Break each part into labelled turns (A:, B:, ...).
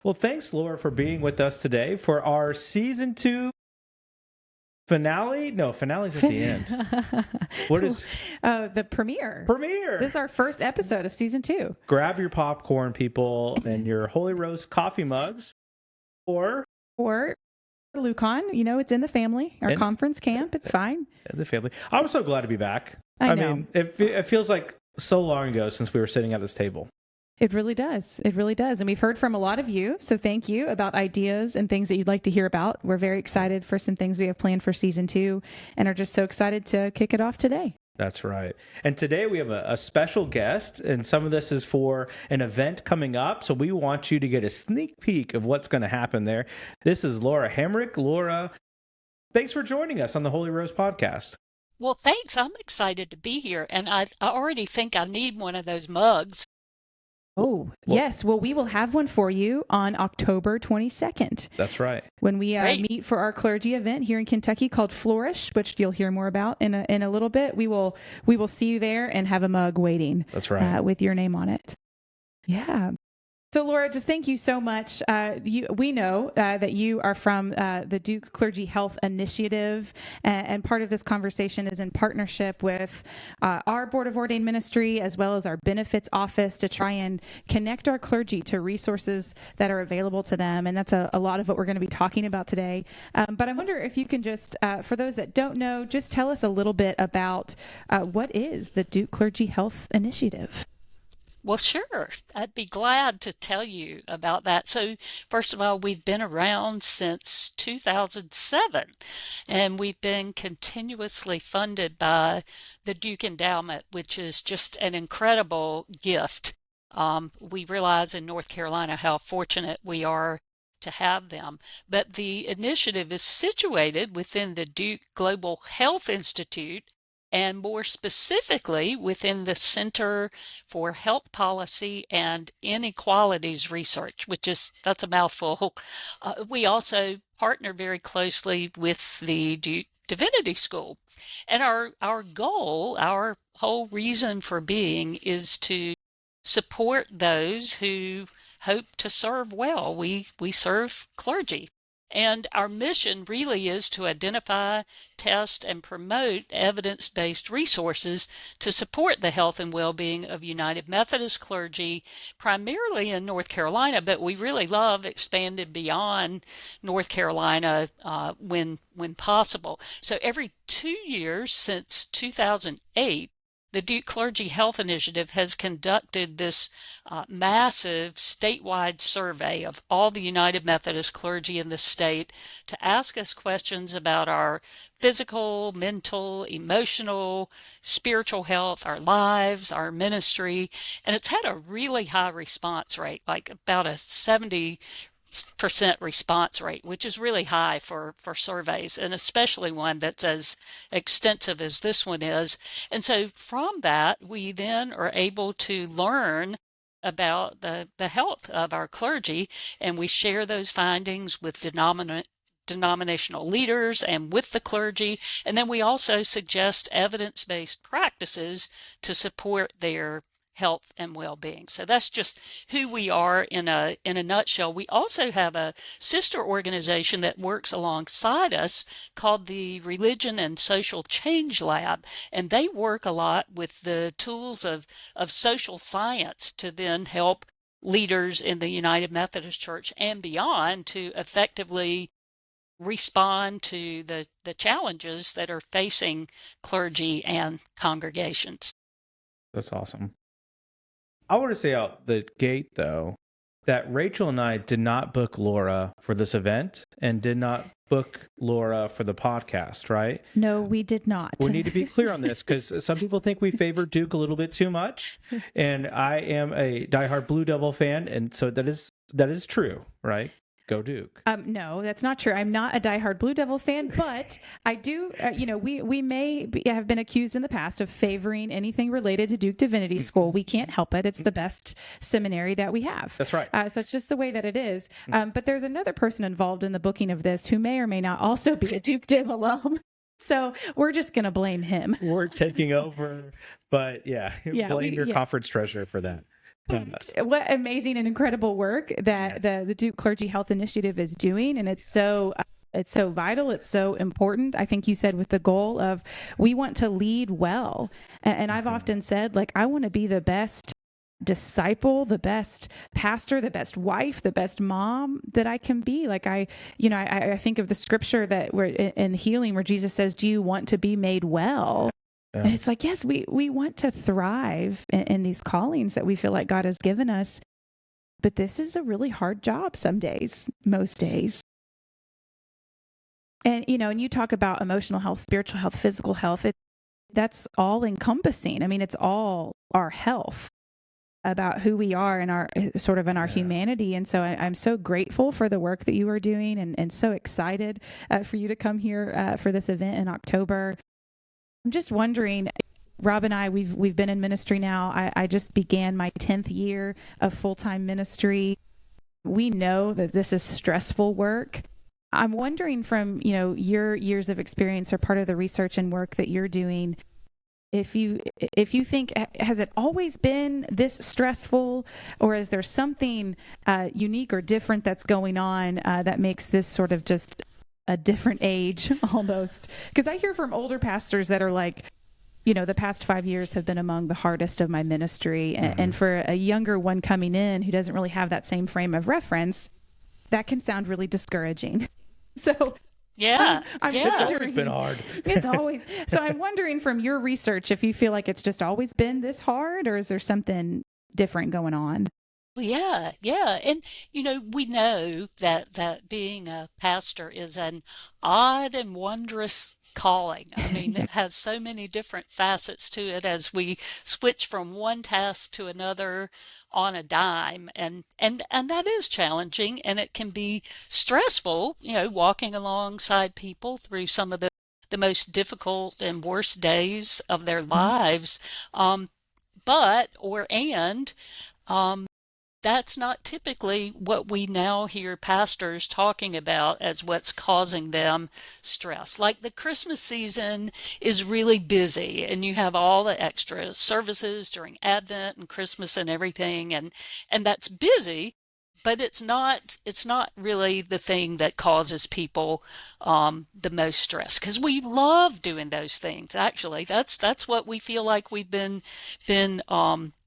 A: Well, thanks, Laura, for being with us today for our season 2 finale. No, finale's at the end. What is
B: the premiere? This is our first episode of season 2.
A: Grab your popcorn, people, and your Holy Roast coffee mugs, or
B: Lucon. You know, it's in the family. Our conference camp. It's fine.
A: In the family. I'm so glad to be back.
B: I know.
A: mean, it feels like so long ago since we were sitting at this table.
B: It really does. It really does. And we've heard from a lot of you, so thank you, about ideas and things that you'd like to hear about. We're very excited for some things we have planned for season 2 and are just so excited to kick it off today.
A: That's right. And today we have a special guest, and some of this is for an event coming up, so we want you to get a sneak peek of what's going to happen there. This is Laura Hamrick. Laura, thanks for joining us on the Holy Rose podcast.
C: Well, thanks. I'm excited to be here, and I already think I need one of those mugs.
B: Oh, yes. Well, we will have one for you on October 22nd.
A: That's right.
B: When we meet for our clergy event here in Kentucky called Flourish, which you'll hear more about in a little bit. We will see you there and have a mug waiting.
A: That's right.
B: With your name on it. Yeah. So, Laura, just thank you so much. We know that you are from the Duke Clergy Health Initiative, and part of this conversation is in partnership with our Board of Ordained Ministry as well as our benefits office to try and connect our clergy to resources that are available to them. And that's a lot of what we're going to be talking about today. But I wonder if you can just, for those that don't know, just tell us a little bit about what is the Duke Clergy Health Initiative?
C: Well, sure. I'd be glad to tell you about that. So, first of all, we've been around since 2007, and we've been continuously funded by the Duke Endowment, which is just an incredible gift. We realize in North Carolina how fortunate we are to have them. But the initiative is situated within the Duke Global Health Institute, and more specifically within the Center for Health Policy and Inequalities Research, that's a mouthful. We also partner very closely with the Duke Divinity School. And our goal, our whole reason for being, is to support those who hope to serve well. We serve clergy. And our mission really is to identify, test, and promote evidence-based resources to support the health and well-being of United Methodist clergy, primarily in North Carolina, but we really love expanding beyond North Carolina when possible. So every 2 years since 2008, the Duke Clergy Health Initiative has conducted this massive statewide survey of all the United Methodist clergy in the state to ask us questions about our physical, mental, emotional, spiritual health, our lives, our ministry. And it's had a really high response rate, like about a 70% response rate, which is really high for surveys, and especially one that's as extensive as this one is. And so from that, we then are able to learn about the health of our clergy, and we share those findings with denominational leaders and with the clergy. And then we also suggest evidence-based practices to support their health and well-being. So that's just who we are in a nutshell. We also have a sister organization that works alongside us called the Religion and Social Change Lab, and they work a lot with the tools of social science to then help leaders in the United Methodist Church and beyond to effectively respond to the challenges that are facing clergy and congregations.
A: That's awesome. I want to say out the gate, though, that Rachel and I did not book Laura for this event and did not book Laura for the podcast, right?
B: No, we did not.
A: We need to be clear on this because some people think we favor Duke a little bit too much. And I am a diehard Blue Devil fan, and so that is true, right? Go Duke.
B: No, that's not true. I'm not a diehard Blue Devil fan, but I do, we may have been accused in the past of favoring anything related to Duke Divinity School. We can't help it. It's the best seminary that we have.
A: That's right.
B: So it's just the way that it is. But there's another person involved in the booking of this who may or may not also be a Duke Div alum. So we're just going to blame him.
A: We're taking over, but blame your conference treasurer for that.
B: What amazing and incredible work that the Duke Clergy Health Initiative is doing. And it's so vital. It's so important. I think you said with the goal of we want to lead well. And I've often said, like, I want to be the best disciple, the best pastor, the best wife, the best mom that I can be. Like I think of the scripture that we're in healing where Jesus says, do you want to be made well? Yeah. And it's like, yes, we want to thrive in these callings that we feel like God has given us. But this is a really hard job some days, most days. And, and you talk about emotional health, spiritual health, physical health. That's all encompassing. I mean, it's all our health, about who we are and our humanity. And so I'm so grateful for the work that you are doing and so excited for you to come here for this event in October. I'm just wondering, Rob and I, we've been in ministry now. I just began my 10th year of full-time ministry. We know that this is stressful work. I'm wondering from, your years of experience or part of the research and work that you're doing, if you think, has it always been this stressful, or is there something unique or different that's going on that makes this sort of just a different age almost? Because I hear from older pastors that are like, the past 5 years have been among the hardest of my ministry. Mm-hmm. And for a younger one coming in who doesn't really have that same frame of reference, that can sound really discouraging. So
A: it's always been hard.
B: It's always. So I'm wondering from your research if you feel like it's just always been this hard, or is there something different going on?
C: Yeah. And, we know that being a pastor is an odd and wondrous calling. I mean, it has so many different facets to it as we switch from one task to another on a dime, and that is challenging, and it can be stressful, walking alongside people through some of the most difficult and worst days of their lives. That's not typically what we now hear pastors talking about as what's causing them stress. Like the Christmas season is really busy, and you have all the extra services during Advent and Christmas and everything, and that's busy, but it's not really the thing that causes people the most stress, because we love doing those things. Actually, that's what we feel like we've been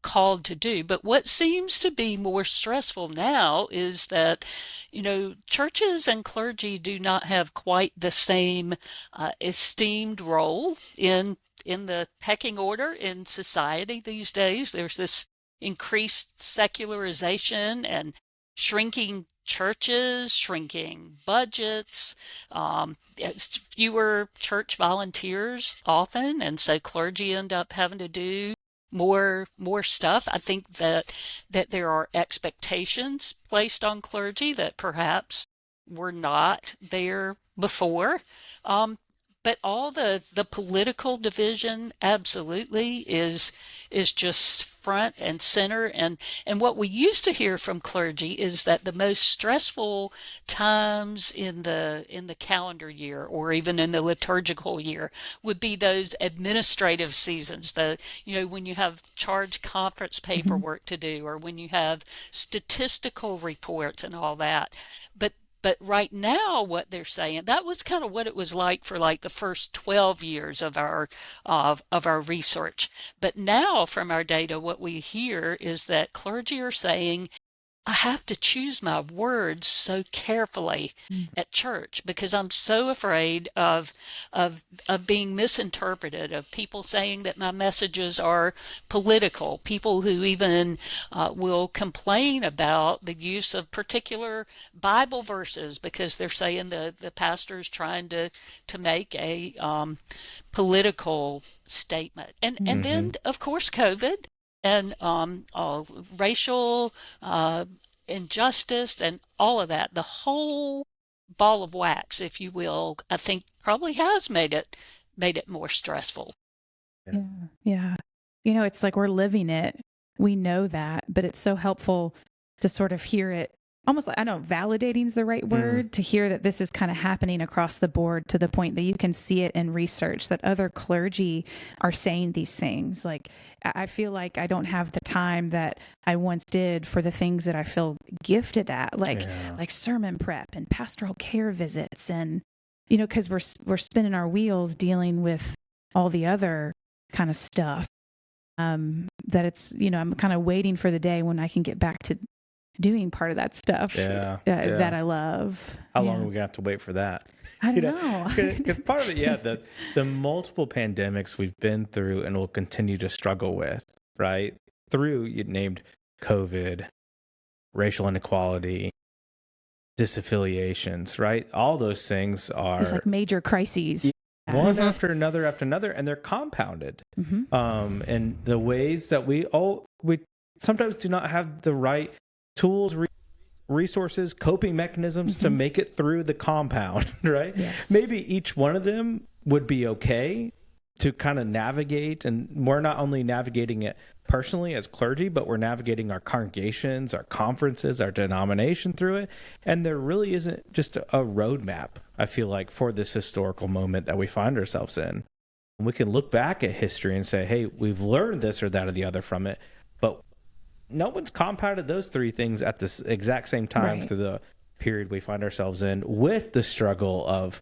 C: called to do. But what seems to be more stressful now is that churches and clergy do not have quite the same esteemed role in the pecking order in society these days. There's this increased secularization and shrinking churches, shrinking budgets, fewer church volunteers often, and so clergy end up having to do more stuff. I think that there are expectations placed on clergy that perhaps were not there before. But all the political division absolutely is just front and center. And what we used to hear from clergy is that the most stressful times in the calendar year, or even in the liturgical year, would be those administrative seasons. When you have charge conference paperwork to do, or when you have statistical reports and all that. But right now, what they're saying, that was kind of what it was like for like the first 12 years of our research. But now from our data, what we hear is that clergy are saying, I have to choose my words so carefully at church because I'm so afraid of being misinterpreted, of people saying that my messages are political, people who even will complain about the use of particular Bible verses because they're saying the pastor's trying to make a political statement. And then, of course, COVID. And racial injustice and all of that, the whole ball of wax, if you will, I think probably has made it more stressful.
B: Yeah. It's like we're living it. We know that, but it's so helpful to sort of hear it almost like, I don't know, validating is the right word, to hear that this is kind of happening across the board to the point that you can see it in research, that other clergy are saying these things. Like, I feel like I don't have the time that I once did for the things that I feel gifted at, like sermon prep and pastoral care visits, and, you know, because we're spinning our wheels dealing with all the other kind of stuff, that it's, you know, I'm kind of waiting for the day when I can get back to doing part of that stuff that I love.
A: How long are we going to have to wait for that?
B: I don't know.
A: Because part of it, the multiple pandemics we've been through and will continue to struggle with, right? Through, you named COVID, racial inequality, disaffiliations, right? All those things are...
B: It's like major crises.
A: One after another, and they're compounded. And the ways that we sometimes do not have the right tools, resources, coping mechanisms to make it through the compound, right?
B: Yes.
A: Maybe each one of them would be okay to kind of navigate, and we're not only navigating it personally as clergy, but we're navigating our congregations, our conferences, our denomination through it. And there really isn't just a roadmap, I feel like, for this historical moment that we find ourselves in. And we can look back at history and say, hey, we've learned this or that or the other from it, but no one's compounded those three things at this exact same time through the period we find ourselves in, with the struggle of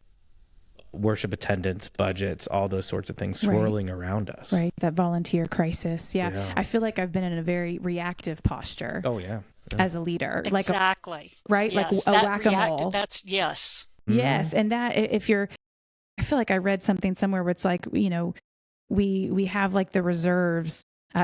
A: worship attendance, budgets, all those sorts of things swirling around us.
B: Right, that volunteer crisis. Yeah. I feel like I've been in a very reactive posture. As a leader.
C: Exactly.
B: Like a whack-a-mole.
C: That's yes.
B: Yes, and that if you're, I feel like I read something somewhere where it's like, you know, we have like the reserves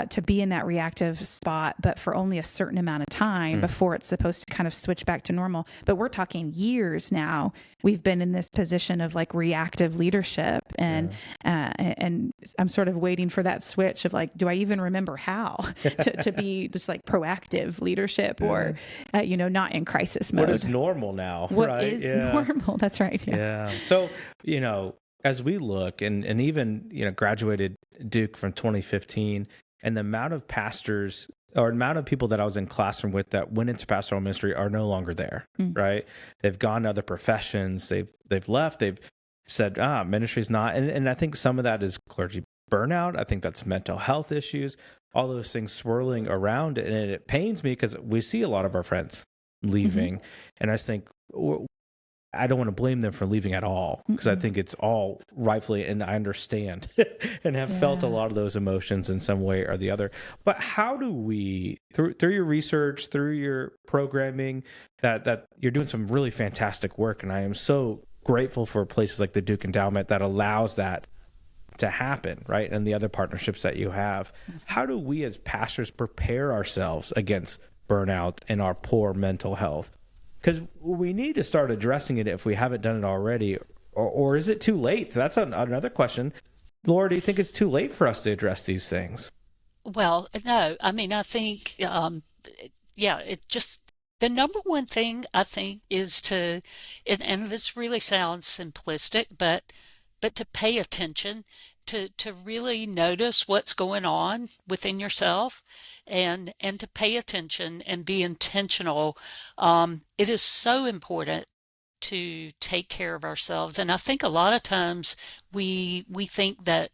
B: to be in that reactive spot, but for only a certain amount of time before it's supposed to kind of switch back to normal. But we're talking years now. We've been in this position of like reactive leadership, and I'm sort of waiting for that switch of like, do I even remember how to be just like proactive leadership, or you know, not in crisis mode?
A: What is normal now?
B: What is normal? That's right. Yeah.
A: So, you know, as we look and even, you know, graduated Duke from 2015, and the amount of pastors or amount of people that I was in classroom with that went into pastoral ministry are no longer there, right? They've gone to other professions. They've left. They've said, ministry's not. And I think some of that is clergy burnout. I think that's mental health issues, all those things swirling around. And it pains me because we see a lot of our friends leaving. And I just think, I don't want to blame them for leaving at all, because I think it's all rightfully, and I understand and have felt a lot of those emotions in some way or the other. But how do we, through your research, through your programming, that you're doing some really fantastic work, and I am so grateful for places like the Duke Endowment that allows that to happen, right? And the other partnerships that you have. How do we as pastors prepare ourselves against burnout and our poor mental health? Because we need to start addressing it if we haven't done it already, or is it too late? That's another question. Laura, do you think it's too late for us to address these things?
C: Well, no. I mean, I think, it just, the number one thing I think is to, and this really sounds simplistic, but to pay attention, to really notice what's going on within yourself, and to pay attention and be intentional. It is so important to take care of ourselves. And I think a lot of times we think that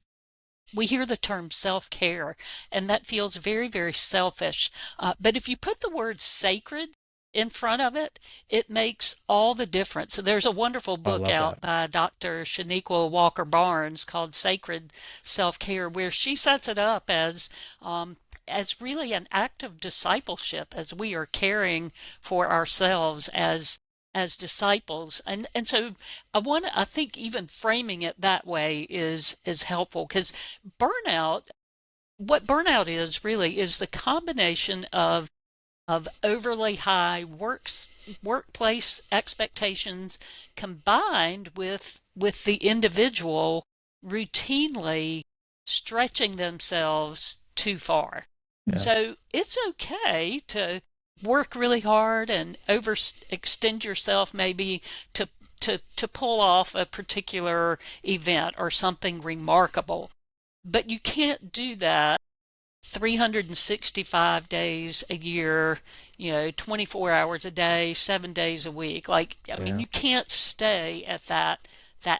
C: we hear the term self-care, and that feels very, very selfish. But if you put the word sacred in front of it, it makes all the difference. So there's a wonderful book out by Dr. Shaniqua Walker Barnes called Sacred Self-Care, where she sets it up as really an act of discipleship, as we are caring for ourselves as disciples. And so I think even framing it that way is helpful, because what burnout is really is the combination of overly high workplace expectations combined with the individual routinely stretching themselves too far. So it's okay to work really hard and overextend yourself, maybe to pull off a particular event or something remarkable. But you can't do that 365 days a year, 24 hours a day, 7 days a week. Like, I mean, you can't stay at that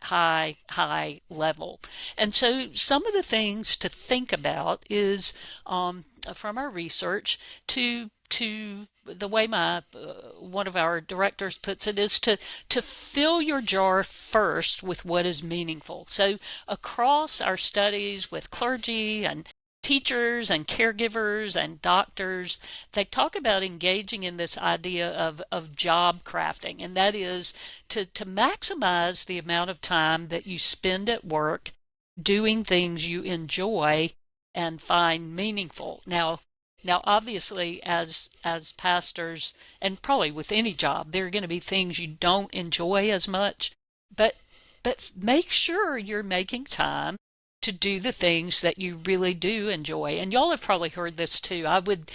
C: high level. And so some of the things to think about is from our research to the way my one of our directors puts it is to fill your jar first with what is meaningful. So across our studies with clergy and teachers and caregivers and doctors, they talk about engaging in this idea of job crafting, and that is to maximize the amount of time that you spend at work doing things you enjoy and find meaningful. Now, obviously, as pastors, and probably with any job, there are going to be things you don't enjoy as much, but make sure you're making time to do the things that you really do enjoy. And y'all have probably heard this too. I would,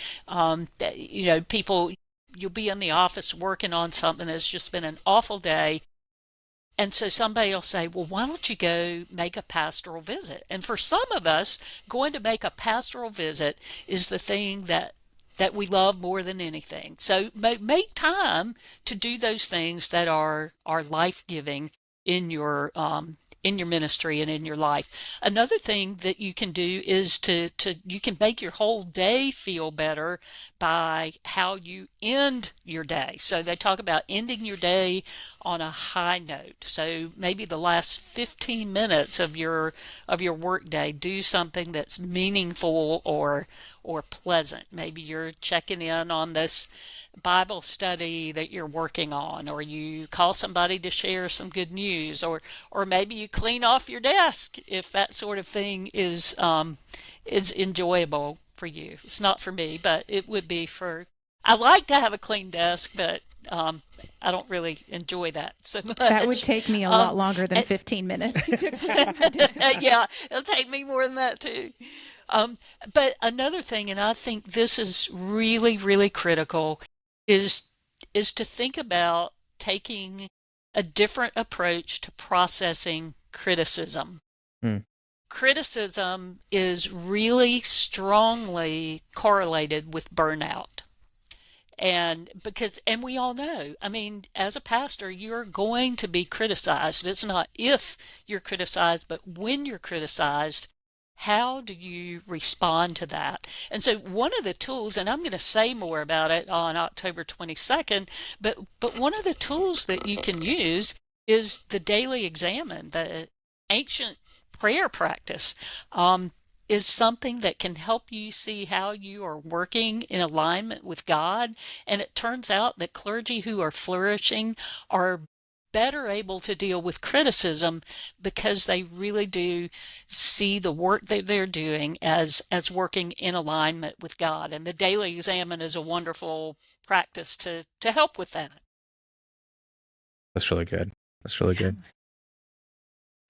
C: people, you'll be in the office working on something that's just been an awful day. And so somebody will say, well, why don't you go make a pastoral visit? And for some of us, going to make a pastoral visit is the thing that we love more than anything. So make time to do those things that are life-giving in your ministry and in your life. Another thing that you can do is you can make your whole day feel better by how you end your day. So they talk about ending your day on a high note. So maybe the last 15 minutes of your work day, do something that's meaningful or pleasant. Maybe you're checking in on this Bible study that you're working on, or you call somebody to share some good news, or maybe you clean off your desk if that sort of thing is enjoyable for you. It's not for me, but it would be for. I like to have a clean desk, but I don't really enjoy that so much.
B: That would take me a lot longer than 15 minutes.
C: Yeah, it'll take me more than that too. But another thing, and I think this is really, really critical, is to think about taking a different approach to processing criticism. Criticism is really strongly correlated with burnout. And we all know, I mean, as a pastor, you're going to be criticized. It's not if you're criticized, but when you're criticized, how do you respond to that? And so one of the tools, and I'm going to say more about it on October 22nd, but one of the tools that you can use is the daily examine. The ancient prayer practice is something that can help you see how you are working in alignment with God. And it turns out that clergy who are flourishing are better able to deal with criticism because they really do see the work that they're doing as working in alignment with God. And the daily examine is a wonderful practice to help with that.
A: That's really good. That's really good.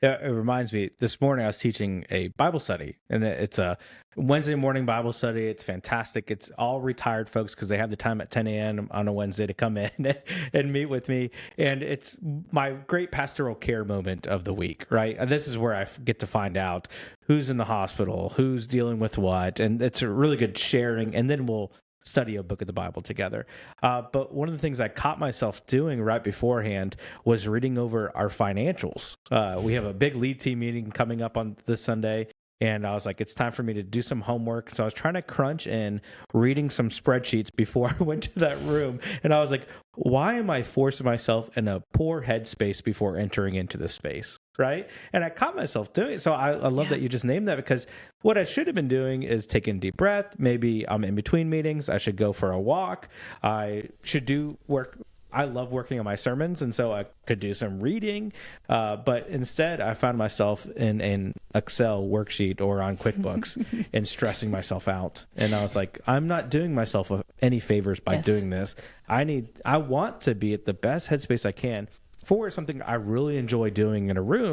A: Yeah, it reminds me, this morning I was teaching a Bible study, and it's a Wednesday morning Bible study. It's fantastic. It's all retired folks because they have the time at 10 a.m. on a Wednesday to come in and meet with me. And it's my great pastoral care moment of the week, right? And this is where I get to find out who's in the hospital, who's dealing with what, and it's a really good sharing. And then we'll study a book of the Bible together. But one of the things I caught myself doing right beforehand was reading over our financials. We have a big lead team meeting coming up on this Sunday, and I was like, it's time for me to do some homework. So I was trying to crunch in reading some spreadsheets before I went to that room. And I was like, why am I forcing myself in a poor headspace before entering into this space? Right? And I caught myself doing it. So I love that you just named that, because what I should have been doing is taking a deep breath. Maybe I'm in between meetings. I should go for a walk. I should do work. I love working on my sermons, and so I could do some reading. But instead, I found myself in an Excel worksheet or on QuickBooks and stressing myself out. And I was like, I'm not doing myself any favors by doing this. I want to be at the best headspace I can for something I really enjoy doing in a room,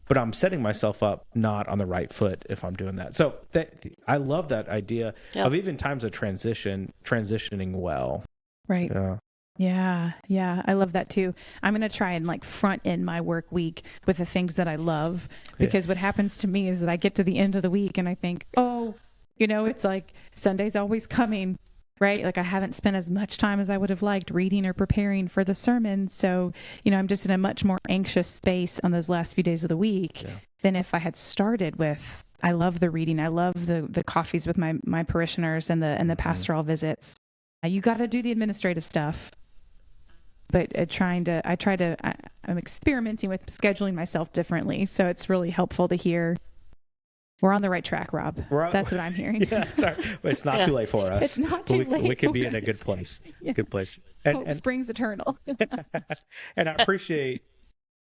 A: but I'm setting myself up not on the right foot if I'm doing that. So I love that idea of even times of transitioning well.
B: Right. Yeah. I love that too. I'm going to try and front end my work week with the things that I love, because what happens to me is that I get to the end of the week and I think, oh, It's like Sunday's always coming, right? Like I haven't spent as much time as I would have liked reading or preparing for the sermon. So, I'm just in a much more anxious space on those last few days of the week than if I had started with, I love the reading. I love the coffees with my parishioners and the pastoral visits. You got to do the administrative stuff. But I'm experimenting with scheduling myself differently. So it's really helpful to hear we're on the right track, Rob. That's what I'm hearing.
A: Yeah, sorry. It's not too late for us.
B: It's not too late.
A: We could be in a good place.
B: Yeah.
A: Good place.
B: Hope springs eternal.
A: And I appreciate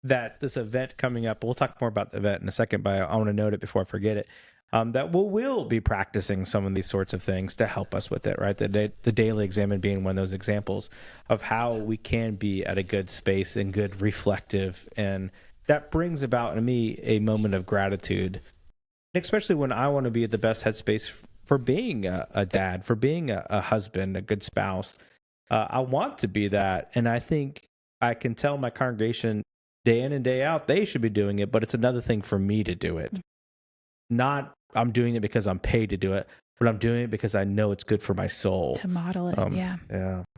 A: that this event coming up, we'll talk more about the event in a second, but I want to note it before I forget it, that we'll be practicing some of these sorts of things to help us with it, right? The daily examine being one of those examples of how we can be at a good space and good reflective. And that brings about in me a moment of gratitude, especially when I want to be at the best headspace for being a dad, for being a husband, a good spouse. I want to be that. And I think I can tell my congregation day in and day out, they should be doing it, but it's another thing for me to do it. Not I'm doing it because I'm paid to do it, but I'm doing it because I know it's good for my soul.
B: To model it,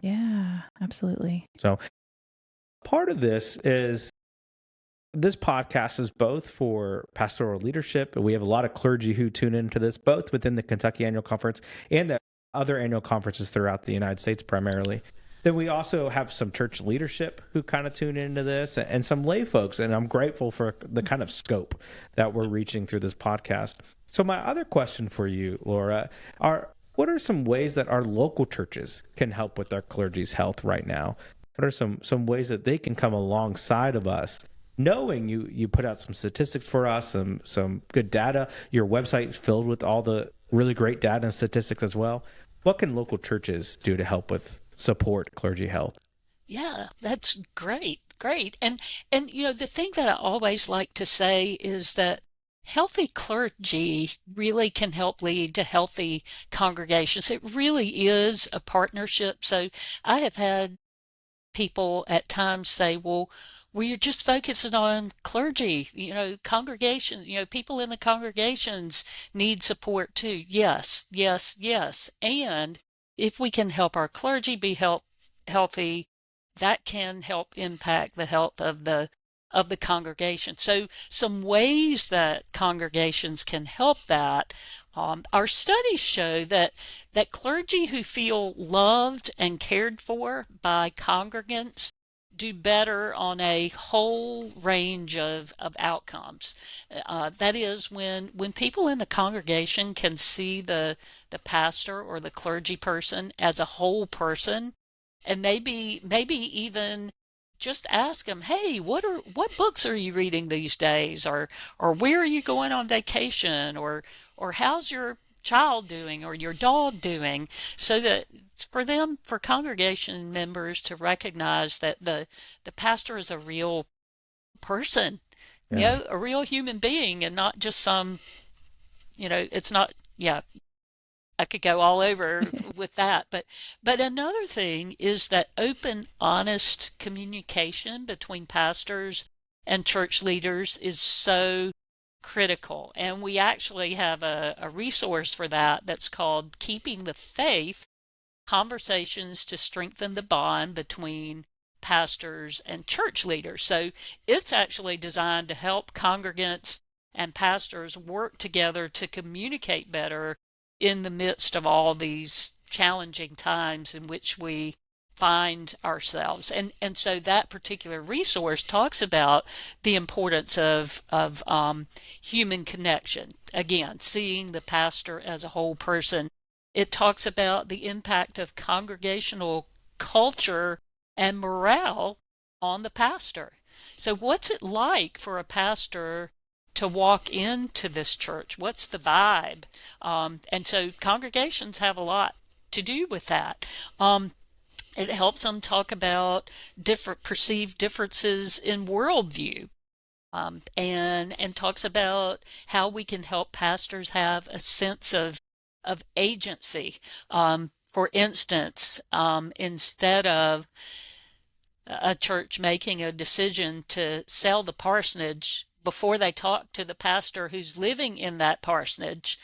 B: Yeah, absolutely.
A: So part of this podcast is both for pastoral leadership, and we have a lot of clergy who tune into this, both within the Kentucky Annual Conference and the other annual conferences throughout the United States primarily. Then we also have some church leadership who kind of tune into this and some lay folks, and I'm grateful for the kind of scope that we're reaching through this podcast. So my other question for you, Laura, what are some ways that our local churches can help with our clergy's health right now? What are some ways that they can come alongside of us? Knowing you put out some statistics for us, some good data. Your website is filled with all the really great data and statistics as well. What can local churches do to help with support clergy health?
C: Yeah, that's great. And the thing that I always like to say is that healthy clergy really can help lead to healthy congregations. It really is a partnership. So I have had people at times say, well, you're just focusing on clergy, congregation, people in the congregations need support too. Yes. And if we can help our clergy be healthy, that can help impact the health of the congregation. So some ways that congregations can help that, our studies show that clergy who feel loved and cared for by congregants do better on a whole range of outcomes. That is, when people in the congregation can see the pastor or the clergy person as a whole person, and maybe even just ask them, hey, what books are you reading these days, or where are you going on vacation, or how's your child doing or your dog doing, so that for congregation members to recognize that the pastor is a real person, a real human being, and not just some, it's not, I could go all over with that. But another thing is that open, honest communication between pastors and church leaders is so critical. And we actually have a resource for that's called Keeping the Faith, Conversations to Strengthen the Bond Between Pastors and Church Leaders. So it's actually designed to help congregants and pastors work together to communicate better in the midst of all these challenging times in which we find ourselves. And so that particular resource talks about the importance of human connection. Again, seeing the pastor as a whole person. It talks about the impact of congregational culture and morale on the pastor. So what's it like for a pastor to walk into this church? What's the vibe? And so congregations have a lot to do with that. It helps them talk about perceived differences in worldview, and talks about how we can help pastors have a sense of agency. For instance, instead of a church making a decision to sell the parsonage before they talk to the pastor who's living in that parsonage,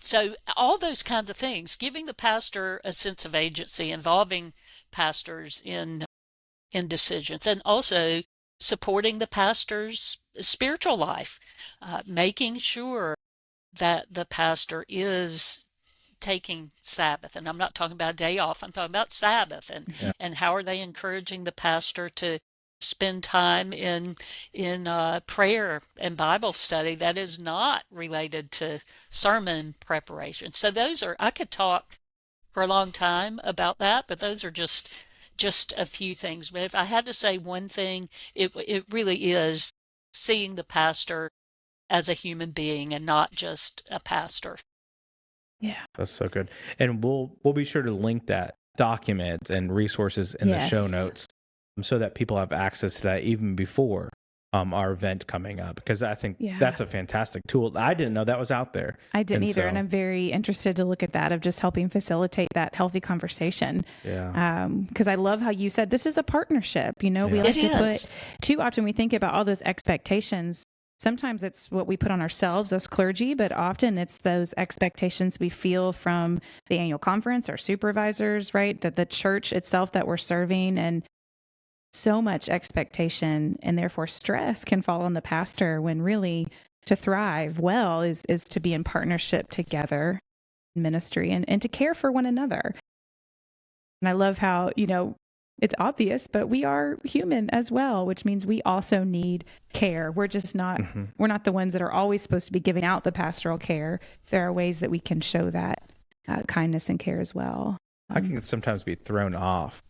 C: So all those kinds of things, giving the pastor a sense of agency, involving pastors in decisions, and also supporting the pastor's spiritual life, making sure that the pastor is taking Sabbath. And I'm not talking about a day off, I'm talking about Sabbath, and how are they encouraging the pastor to spend time in prayer and Bible study that is not related to sermon preparation. So those are, I could talk for a long time about that, but those are just a few things. But if I had to say one thing, it really is seeing the pastor as a human being and not just a pastor.
B: Yeah.
A: That's so good. And we'll be sure to link that document and resources in the show notes so that people have access to that even before our event coming up, because I think that's a fantastic tool. I didn't know that was out there.
B: I didn't either, and I'm very interested to look at that, of just helping facilitate that healthy conversation.
A: Yeah.
B: Because I love how you said this is a partnership. You know, we like to put, too often we think about all those expectations. Sometimes it's what we put on ourselves as clergy, but often it's those expectations we feel from the annual conference, our supervisors, right? That the church itself that we're serving, and so much expectation and therefore stress can fall on the pastor, when really to thrive well is to be in partnership together in ministry and to care for one another. And I love how, you know, it's obvious, but we are human as well, which means we also need care. We're just not, we're not the ones that are always supposed to be giving out the pastoral care. There are ways that we can show that kindness and care as well.
A: I can sometimes be thrown off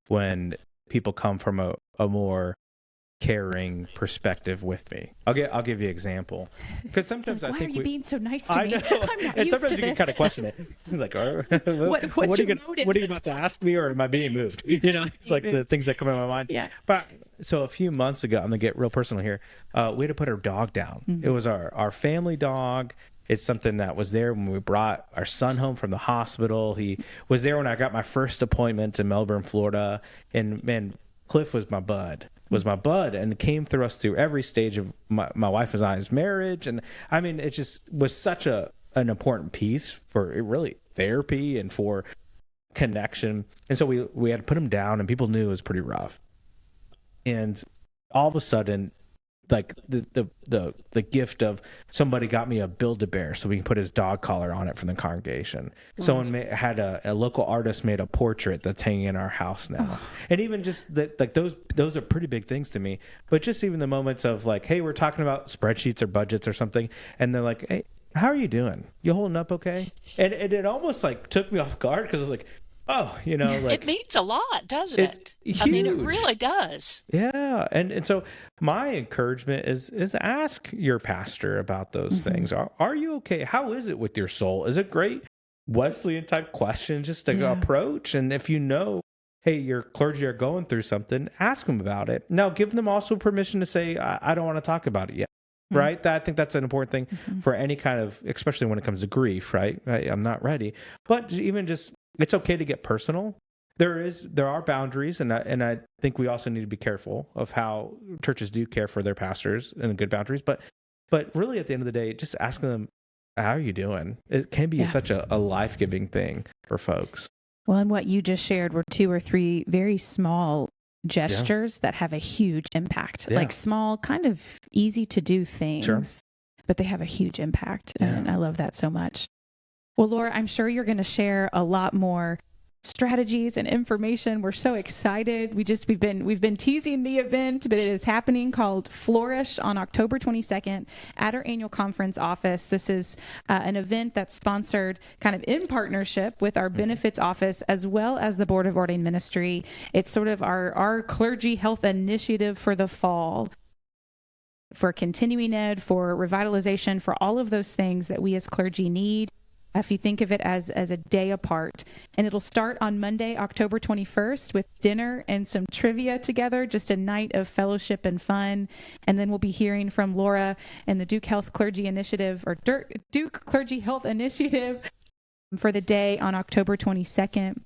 A: when people come from a more caring perspective with me. I'll give you an example, because sometimes I think,
B: why are you being so nice to me?
A: I know,
B: I'm not
A: and
B: used
A: sometimes
B: to
A: you can
B: this.
A: kind of question it. It's like,
B: what's your motive?
A: What are you about to ask me, or am I being moved? You know, it's like the things that come in my mind.
B: Yeah.
A: But so a few months ago, I'm gonna get real personal here. We had to put our dog down. It was our family dog. It's something that was there when we brought our son home from the hospital. He was there when I got my first appointment in Melbourne, Florida, and man, Cliff was my bud, and came through us through every stage of my wife and I's marriage. And I mean, it just was such an important piece for really therapy and for connection. And so we had to put him down, and people knew it was pretty rough. And all of a sudden, like the gift of somebody got me a Build-A-Bear so we can put his dog collar on it from the congregation. Someone had a local artist made a portrait that's hanging in our house now. And even just that, like those are pretty big things to me. But just even the moments of like, hey, we're talking about spreadsheets or budgets or something, and they're like, hey, how are you doing? You holding up okay? And it almost like took me off guard, because I was like, oh, you know, like,
C: it means a lot, doesn't it?
A: Huge.
C: I mean, it really does.
A: Yeah. And so my encouragement is ask your pastor about those things. Are you okay? How is it with your soul? Is it great? Wesleyan type question, just to approach. And if you know, hey, your clergy are going through something, ask them about it. Now, give them also permission to say, I don't want to talk about it yet. Right? I think that's an important thing for any kind of, especially when it comes to grief, right? I'm not ready. But even just, it's okay to get personal. There are boundaries, and I think we also need to be careful of how churches do care for their pastors, and good boundaries. But really, at the end of the day, just asking them, how are you doing? It can be such a life-giving thing for folks.
B: Well, and what you just shared were 2 or 3 very small gestures that have a huge impact, like small, kind of easy to do things, but they have a huge impact. And I love that so much. Well, Laura, I'm sure you're going to share a lot more strategies and information. We're so excited. We've been teasing the event, but it is happening, called Flourish, on October 22nd at our annual conference office. This is an event that's sponsored kind of in partnership with our benefits office as well as the Board of Ordained Ministry. It's sort of our Clergy Health Initiative for the fall, for continuing ed, for revitalization, for all of those things that we as clergy need. If you think of it as a day apart. And it'll start on Monday, October 21st, with dinner and some trivia together, just a night of fellowship and fun. And then we'll be hearing from Laura and the Duke Health Clergy Initiative, or Duke Clergy Health Initiative, for the day on October 22nd.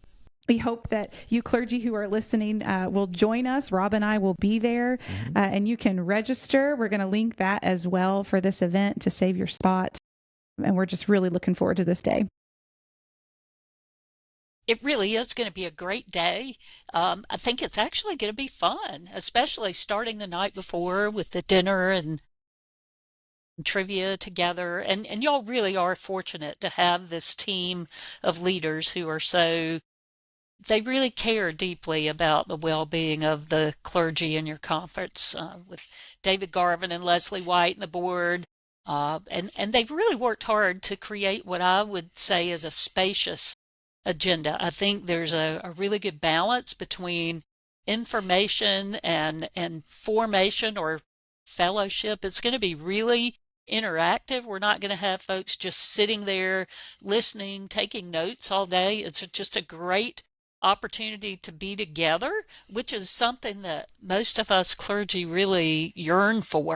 B: We hope that you clergy who are listening will join us. Rob and I will be there, and you can register. We're going to link that as well for this event to save your spot. And we're just really looking forward to this day.
C: It really is going to be a great day. I think it's actually going to be fun, especially starting the night before with the dinner and trivia together. And y'all really are fortunate to have this team of leaders who are they really care deeply about the well-being of the clergy in your conference, with David Garvin and Leslie White and the board. And they've really worked hard to create what I would say is a spacious agenda. I think there's a really good balance between information and formation or fellowship. It's going to be really interactive. We're not going to have folks just sitting there listening, taking notes all day. It's just a great opportunity to be together, which is something that most of us clergy really yearn for.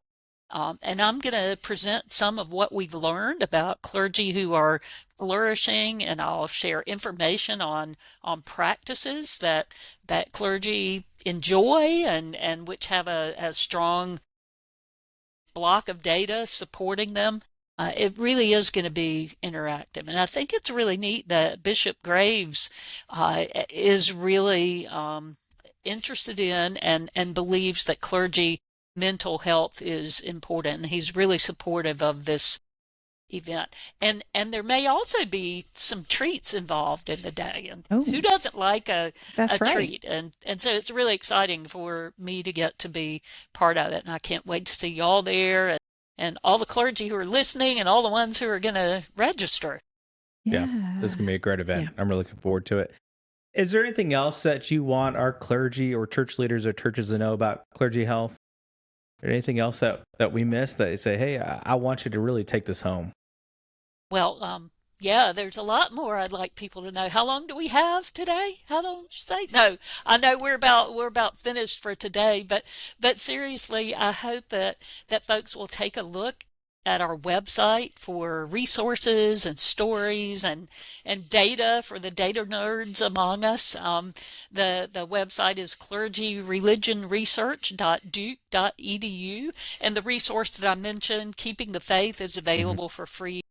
C: And I'm going to present some of what we've learned about clergy who are flourishing, and I'll share information on practices that clergy enjoy and which have a strong block of data supporting them. It really is going to be interactive. And I think it's really neat that Bishop Graves is really interested in and believes that clergy mental health is important. And he's really supportive of this event. And there may also be some treats involved in the day. And who doesn't like a treat? And so it's really exciting for me to get to be part of it. And I can't wait to see y'all there and all the clergy who are listening and all the ones who are going to register.
A: Yeah, this is going to be a great event. Yeah. I'm really looking forward to it. Is there anything else that you want our clergy or church leaders or churches to know about Clergy Health? Or anything else that we missed that you say, hey, I want you to really take this home?
C: Well, yeah, there's a lot more I'd like people to know. How long do we have today? How long did you say? No, I know we're about finished for today, but seriously, I hope that folks will take a look at our website for resources and stories and data for the data nerds among us. The website is clergyreligionresearch.duke.edu, and the resource that I mentioned, Keeping the Faith, is available for free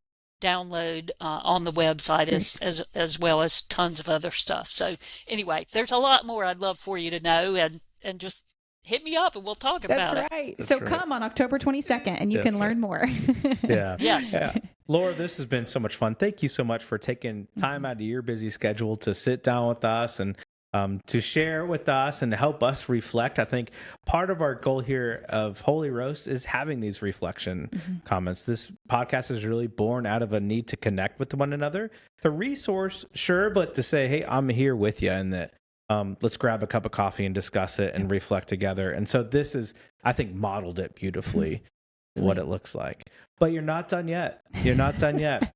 C: download on the website as well as tons of other stuff. So anyway, there's a lot more I'd love for you to know, and just hit me up and we'll talk about it.
B: That's right. Come on October 22nd and you can learn more.
A: Yeah.
C: Yes.
A: Yeah. Laura, this has been so much fun. Thank you so much for taking time out of your busy schedule to sit down with us and to share with us and to help us reflect. I think part of our goal here of Holy Roast is having these reflection comments. This podcast is really born out of a need to connect with one another. The resource, sure, but to say, hey, I'm here with you, and that let's grab a cup of coffee and discuss it and reflect together. And so this is, I think, modeled it beautifully, what it looks like. But you're not done yet. You're not done yet.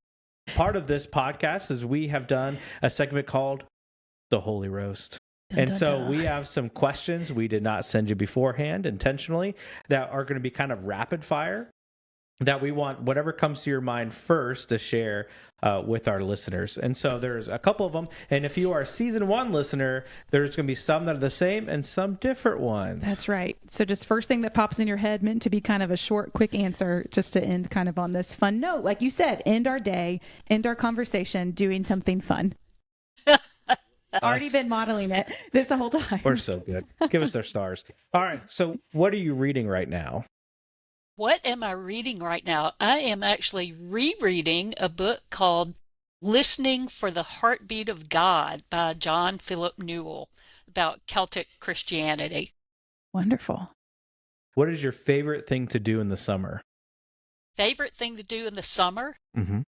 A: Part of this podcast is we have done a segment called The Holy Roast. And so we have some questions we did not send you beforehand intentionally that are going to be kind of rapid fire, that we want whatever comes to your mind first to share with our listeners. And so there's a couple of them. And if you are a season 1 listener, there's going to be some that are the same and some different ones.
B: That's right. So just first thing that pops in your head, meant to be kind of a short, quick answer, just to end kind of on this fun note. Like you said, end our day, end our conversation doing something fun. Already been modeling it this whole time.
A: We're so good. Give us their stars. All right. So what are you reading right now?
C: What am I reading right now? I am actually rereading a book called Listening for the Heartbeat of God by John Philip Newell, about Celtic Christianity.
B: Wonderful.
A: What is your favorite thing to do in the summer?
C: Favorite thing to do in the summer?
A: Mm-hmm.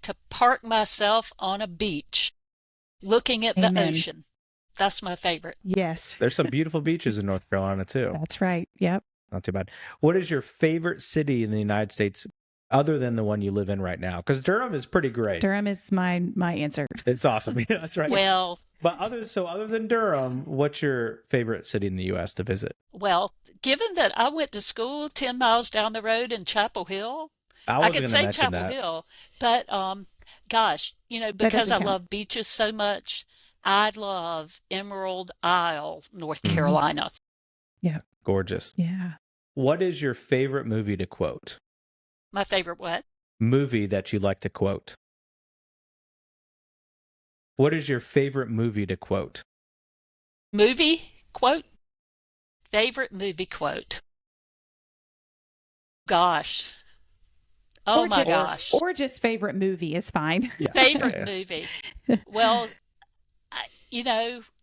C: To park myself on a beach, looking at the ocean. That's my favorite.
B: Yes.
A: There's some beautiful beaches in North Carolina, too.
B: That's right. Yep.
A: Not too bad. What is your favorite city in the United States other than the one you live in right now? Because Durham is pretty great.
B: Durham is my answer.
A: It's awesome. Yeah, that's right.
C: Well,
A: but other than Durham, what's your favorite city in the U.S. to visit?
C: Well, given that I went to school 10 miles down the road in Chapel Hill, I could say Chapel Hill, but gosh, because I love beaches so much, I love Emerald Isle, North Carolina.
B: Yeah.
A: Gorgeous.
B: Yeah.
A: What is your favorite movie to quote?
C: My favorite what?
A: movie that you like to quote? What is your favorite movie to quote?
C: Movie quote? Favorite movie quote? Gosh. Oh my gosh.
B: Or just favorite movie is fine.
A: Yeah.
C: Favorite movie. Well,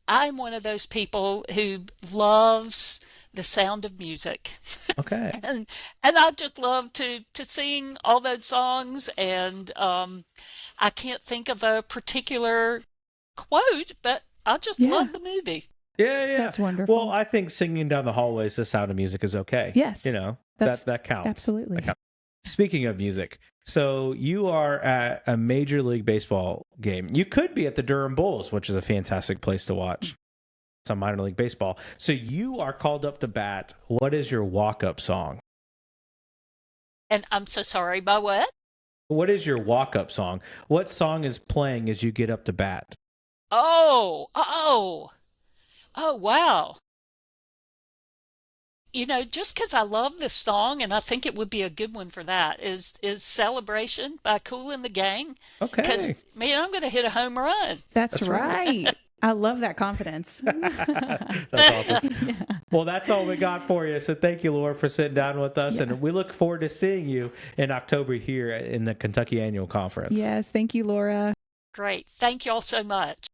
C: I'm one of those people who loves the sound of music.
A: Okay.
C: and I just love to sing all those songs, and I can't think of a particular quote, but I just love the movie.
A: Yeah.
B: That's wonderful.
A: Well, I think singing down the hallways the sound of music is okay.
B: Yes.
A: That counts.
B: Absolutely.
A: That counts. Speaking of music, so you are at a Major League Baseball game. You could be at the Durham Bulls, which is a fantastic place to watch some minor league baseball. So you are called up to bat. What is your walk-up song?
C: And I'm so sorry, my what?
A: What is your walk-up song? What song is playing as you get up to bat?
C: Oh, wow. Just because I love this song, and I think it would be a good one for that, is Celebration by Kool and the Gang.
A: Okay.
C: Because, man, I'm going to hit a home run.
B: That's right. I love that confidence.
A: That's awesome. Yeah. Well, that's all we got for you. So thank you, Laura, for sitting down with us. Yeah. And we look forward to seeing you in October here in the Kentucky Annual Conference.
B: Yes. Thank you, Laura.
C: Great. Thank you all so much.